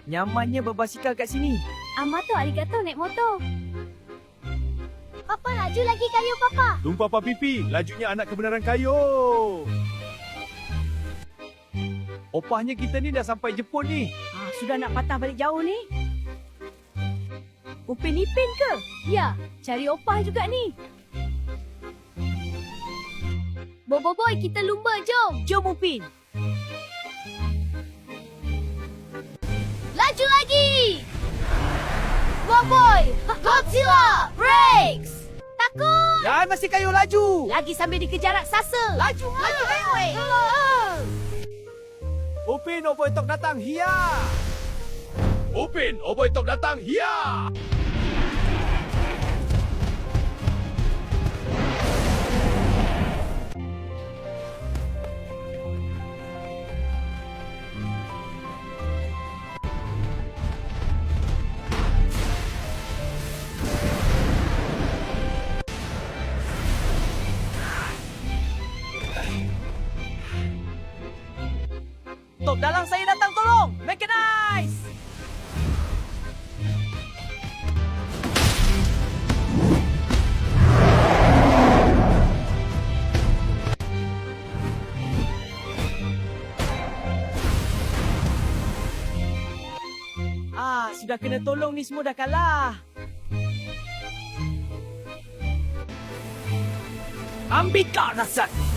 Nyamannya berbasikal kat sini. Amato arigato naik motor. Papa laju lagi kayu Papa. Tunggu Papa Pipi, lajunya anak kebenaran kayu. Opahnya kita ni dah sampai Jepun ni. Sudah nak patah balik jauh ni. Upin Ipin ke? Ya, cari opah juga ni. Boy, kita lumba, jom. Jom Upin. Laju lagi. Boy, Godzilla, brakes. Takut. Jangan masih kayu laju. Lagi sambil dikejar raksasa. Laju, weh. Upin, Oboy Tok datang. Hiya. Upin, Oboy Tok datang. Hiya! Tok dalang saya datang tolong. Mechanize. Sudah kena tolong ni semua dah kalah. Ambika Rasat.